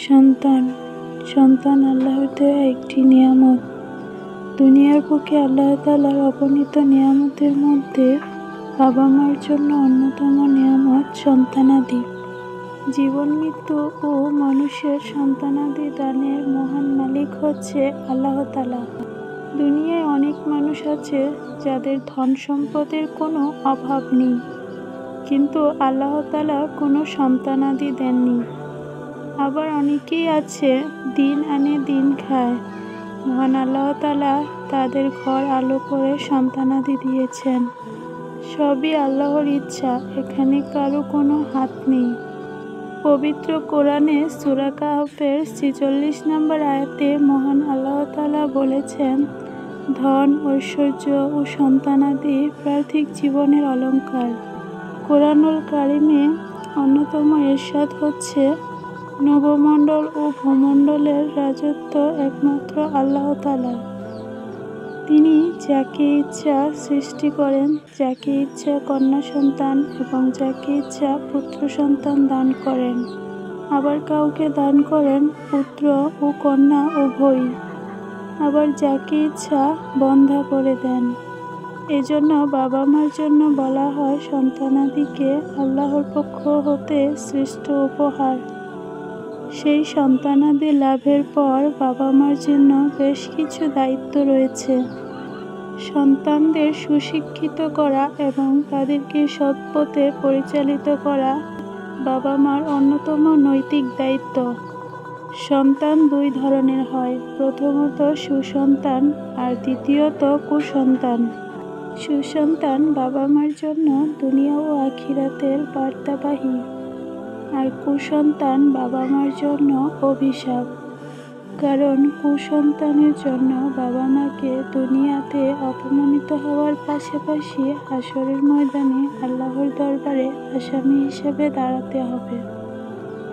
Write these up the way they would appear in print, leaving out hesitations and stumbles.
সন্তান সন্তান আল্লাহর দেয়া একটি নিয়ামত। দুনিয়ার বুকে আল্লাহ তাআলার অগণিত নিয়ামতের মধ্যে বাবা মার জন্য অন্যতম নিয়ামত সন্তানাদি। জীবন মৃত্যু ও মানুষের সন্তানাদি দানের মহান মালিক হচ্ছে আল্লাহ তাআলা। দুনিয়ায় অনেক মানুষ আছে যাদের ধন সম্পদের কোনো অভাব নেই, কিন্তু আল্লাহ তাআলা কোনো সন্তানাদি দেননি। আবার অনেকেই আছে দিন আনে দিন খায়, মহান আল্লাহ তাআলা তাদের ঘর আলো করে সন্তানাদি দিয়েছেন। সবই আল্লাহর ইচ্ছা, এখানে কারো কোনো হাত নেই। পবিত্র কোরআনে সূরা কাহফের ৪৬ নম্বর আয়াতে মহান আল্লাহ তাআলা বলেছেন, ধন, ঐশ্বর্য ও সন্তানাদি পার্থিব জীবনের অলঙ্কার। কোরআনুল কারিমে অন্যতম ইরশাদ হচ্ছে, নবমণ্ডল ও ভূমণ্ডলের রাজত্ব একমাত্র আল্লাহ তাআলা। তিনি যাকে ইচ্ছা সৃষ্টি করেন, যাকে ইচ্ছা কন্যা সন্তান এবং যাকে ইচ্ছা পুত্র সন্তান দান করেন। আবার কাউকে দান করেন পুত্র ও কন্যা উভয়ই। আবার যাকে ইচ্ছা বন্ধ্যা করে দেন। এজন্য বাবা মার জন্য বলা হয় সন্তানাদিকে আল্লাহর পক্ষ হতে শ্রেষ্ঠ উপহার। সেই সন্তানাদি লাভের পর বাবা মার জন্য বেশ কিছু দায়িত্ব রয়েছে। সন্তানদের সুশিক্ষিত করা এবং তাদেরকে সৎ পথে পরিচালিত করা বাবা মার অন্যতম নৈতিক দায়িত্ব। সন্তান দুই ধরনের হয়, প্রথমত সুসন্তান আর দ্বিতীয়ত কুসন্তান। সুসন্তান বাবা মার জন্য দুনিয়া ও আখিরাতের বার্তাবাহী, আর কুসন্তান বাবা মার জন্য অভিশাপ। কারণ কুসন্তানের জন্য বাবা মাকে দুনিয়াতে অপমানিত হওয়ার পাশাপাশি হাশরের ময়দানে আল্লাহর দরবারে আসামি হিসেবে দাঁড়াতে হবে।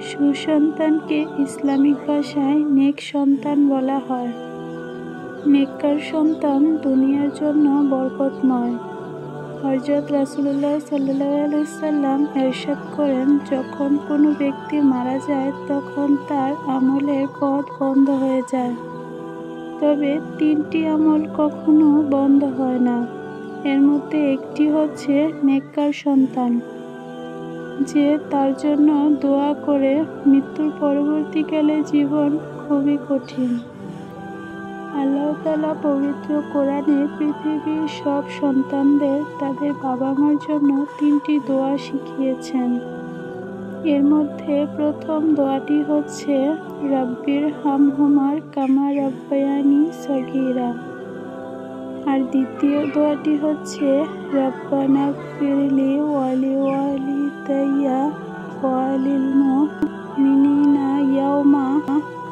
সুসন্তানকে ইসলামিক ভাষায় নেক সন্তান বলা হয়। নেককার সন্তান দুনিয়ার জন্য বরকতময়। হযরত রাসূলুল্লাহ সাল্লাল্লাহু আলাইহি ওয়াসাল্লাম ইরশাদ করেন, যখন কোনো ব্যক্তি মারা যায় তখন তার আমলের পথ বন্ধ হয়ে যায়, তবে তিনটি আমল কখনো বন্ধ হয় না। এর মধ্যে একটি হচ্ছে নেককার সন্তান, যে তার জন্য দোয়া করে। মৃত্যুর পরবর্তীকালে জীবন খুবই কঠিন। আল্লাহ তাআলা পবিত্র কোরআনে পৃথিবীর সব সন্তানদের তাদের বাবা মার জন্য তিনটি দোয়া শিখিয়েছেন। এর মধ্যে প্রথম দোয়াটি হচ্ছে, রাব্বির হামহুমা কামা রাব্বায়ানি সগীরা। আর দ্বিতীয় দোয়াটি হচ্ছে, রব্বানা গফিরলি ওয়ালিওয়ালিদাইয়া ওয়ালিল মুমিনিনা ইয়াওমা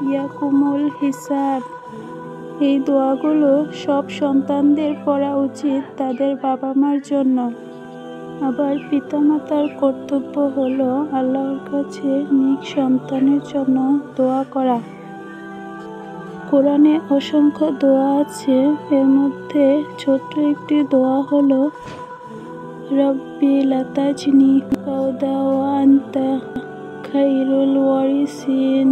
ইয়াকুমুল হিসাব। এই দোয়াগুলো সব সন্তানদের পড়া উচিত তাদের বাবা মার জন্য। আবার পিতামাতার কর্তব্য হলো আল্লাহর কাছে নেক সন্তানের জন্য দোয়া করা। কোরআনে অসংখ্য দোয়া আছে, এর মধ্যে ছোট্ট একটি দোয়া হলো, রব্বি লা তাজনি ফাওদা ওয়া আনতা খায়রুল ওয়ারিসিন।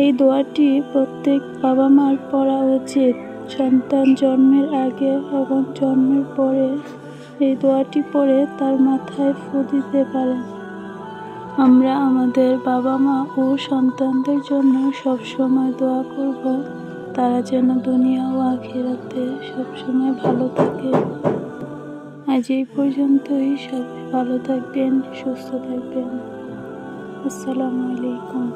এই দোয়াটি প্রত্যেক বাবা মার পড়া উচিত। সন্তান জন্মের আগে এবং জন্মের পরে এই দোয়াটি পড়ে তার মাথায় ফু দিতে পারেন। আমরা আমাদের বাবা মা ও সন্তানদের জন্য সবসময় দোয়া করব, তারা যেন দুনিয়া ও আখিরাতে সবসময় ভালো থাকে। আজ এই পর্যন্তই। সবাই ভালো থাকবেন, সুস্থ থাকবেন। আসসালামু আলাইকুম।